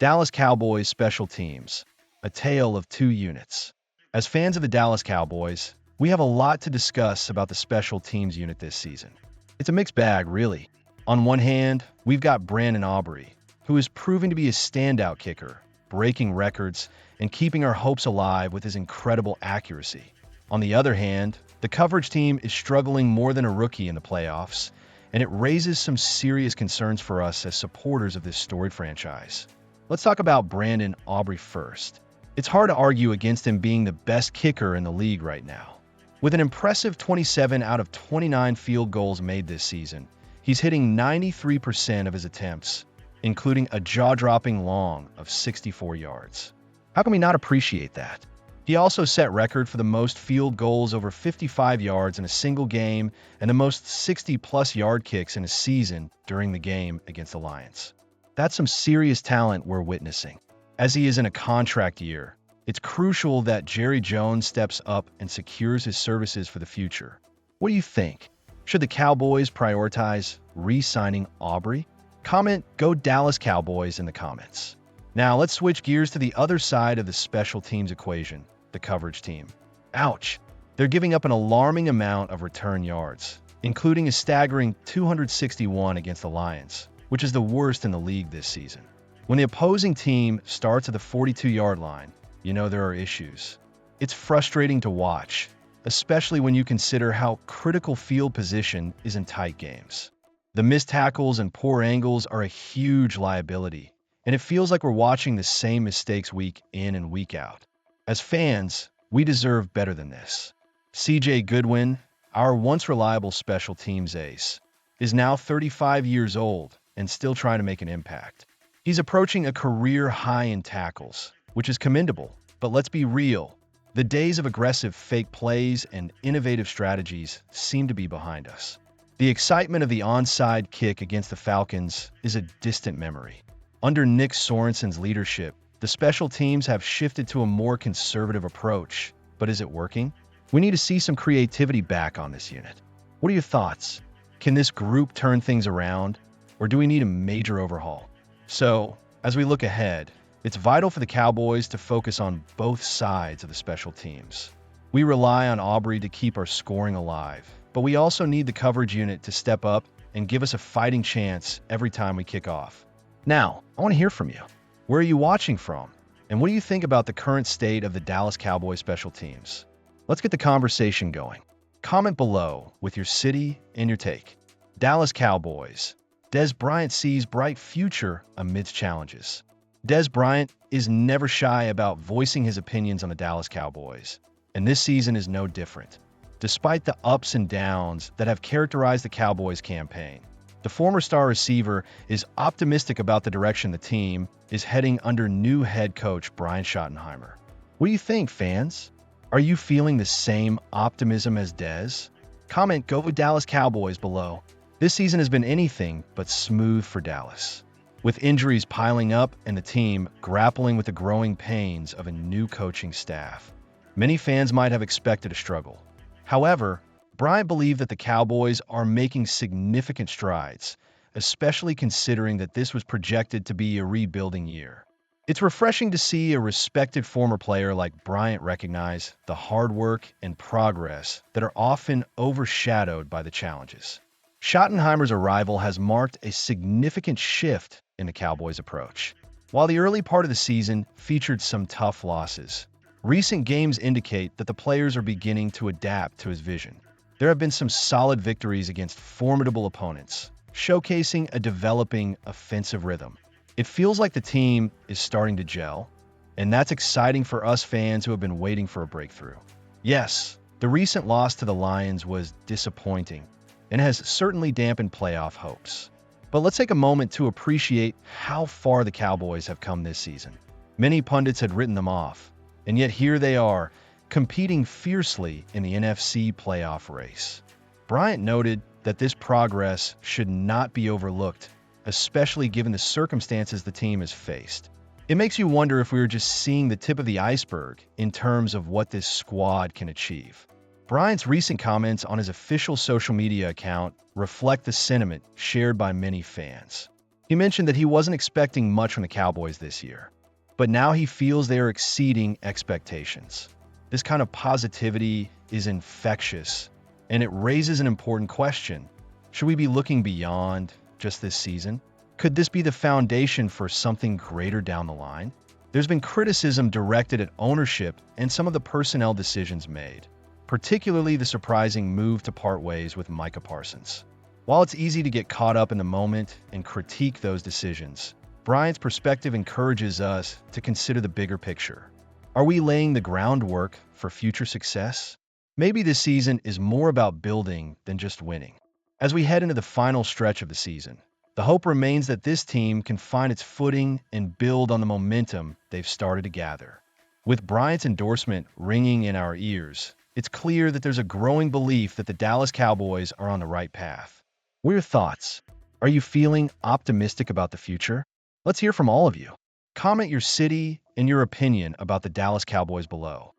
Dallas Cowboys special teams, a tale of two units. As fans of the Dallas Cowboys, we have a lot to discuss about the special teams unit this season. It's a mixed bag, really. On one hand, we've got Brandon Aubrey, who is proving to be a standout kicker, breaking records and keeping our hopes alive with his incredible accuracy. On the other hand, the coverage team is struggling more than a rookie in the playoffs, and it raises some serious concerns for us as supporters of this storied franchise. Let's talk about Brandon Aubrey first. It's hard to argue against him being the best kicker in the league right now. With an impressive 27 out of 29 field goals made this season, he's hitting 93% of his attempts, including a jaw-dropping long of 64 yards. How can we not appreciate that? He also set record for the most field goals over 55 yards in a single game and the most 60-plus yard kicks in a season during the game against the Lions. That's some serious talent we're witnessing. As he is in a contract year, it's crucial that Jerry Jones steps up and secures his services for the future. What do you think? Should the Cowboys prioritize re-signing Aubrey? Comment "Go Dallas Cowboys" in the comments. Now let's switch gears to the other side of the special teams equation, the coverage team. Ouch! They're giving up an alarming amount of return yards, including a staggering 261 against the Lions, which is the worst in the league this season. When the opposing team starts at the 42-yard line, you know there are issues. It's frustrating to watch, especially when you consider how critical field position is in tight games. The missed tackles and poor angles are a huge liability, and it feels like we're watching the same mistakes week in and week out. As fans, we deserve better than this. C.J. Goodwin, our once reliable special teams ace, is now 35 years old and still trying to make an impact. He's approaching a career high in tackles, which is commendable, but let's be real. The days of aggressive fake plays and innovative strategies seem to be behind us. The excitement of the onside kick against the Falcons is a distant memory. Under Nick Sorensen's leadership, the special teams have shifted to a more conservative approach, but is it working? We need to see some creativity back on this unit. What are your thoughts? Can this group turn things around, or do we need a major overhaul? So, as we look ahead, it's vital for the Cowboys to focus on both sides of the special teams. We rely on Aubrey to keep our scoring alive, but we also need the coverage unit to step up and give us a fighting chance every time we kick off. Now, I want to hear from you. Where are you watching from? And what do you think about the current state of the Dallas Cowboys special teams? Let's get the conversation going. Comment below with your city and your take. Dallas Cowboys. Dez Bryant sees bright future amidst challenges. Dez Bryant is never shy about voicing his opinions on the Dallas Cowboys, and this season is no different. Despite the ups and downs that have characterized the Cowboys campaign, the former star receiver is optimistic about the direction the team is heading under new head coach Brian Schottenheimer. What do you think, fans? Are you feeling the same optimism as Dez? Comment "Go Dallas Cowboys" below. This season has been anything but smooth for Dallas, with injuries piling up and the team grappling with the growing pains of a new coaching staff. Many fans might have expected a struggle. However, Bryant believed that the Cowboys are making significant strides, especially considering that this was projected to be a rebuilding year. It's refreshing to see a respected former player like Bryant recognize the hard work and progress that are often overshadowed by the challenges. Schottenheimer's arrival has marked a significant shift in the Cowboys' approach. While the early part of the season featured some tough losses, recent games indicate that the players are beginning to adapt to his vision. There have been some solid victories against formidable opponents, showcasing a developing offensive rhythm. It feels like the team is starting to gel, and that's exciting for us fans who have been waiting for a breakthrough. Yes, the recent loss to the Lions was disappointing and has certainly dampened playoff hopes. But let's take a moment to appreciate how far the Cowboys have come this season. Many pundits had written them off, and yet here they are, competing fiercely in the NFC playoff race. Bryant noted that this progress should not be overlooked, especially given the circumstances the team has faced. It makes you wonder if we are just seeing the tip of the iceberg in terms of what this squad can achieve. Bryant's recent comments on his official social media account reflect the sentiment shared by many fans. He mentioned that he wasn't expecting much from the Cowboys this year, but now he feels they are exceeding expectations. This kind of positivity is infectious, and it raises an important question. Should we be looking beyond just this season? Could this be the foundation for something greater down the line? There's been criticism directed at ownership and some of the personnel decisions made, particularly the surprising move to part ways with Micah Parsons. While it's easy to get caught up in the moment and critique those decisions, Bryant's perspective encourages us to consider the bigger picture. Are we laying the groundwork for future success? Maybe this season is more about building than just winning. As we head into the final stretch of the season, the hope remains that this team can find its footing and build on the momentum they've started to gather. With Bryant's endorsement ringing in our ears, it's clear that there's a growing belief that the Dallas Cowboys are on the right path. What are your thoughts? Are you feeling optimistic about the future? Let's hear from all of you. Comment your city and your opinion about the Dallas Cowboys below.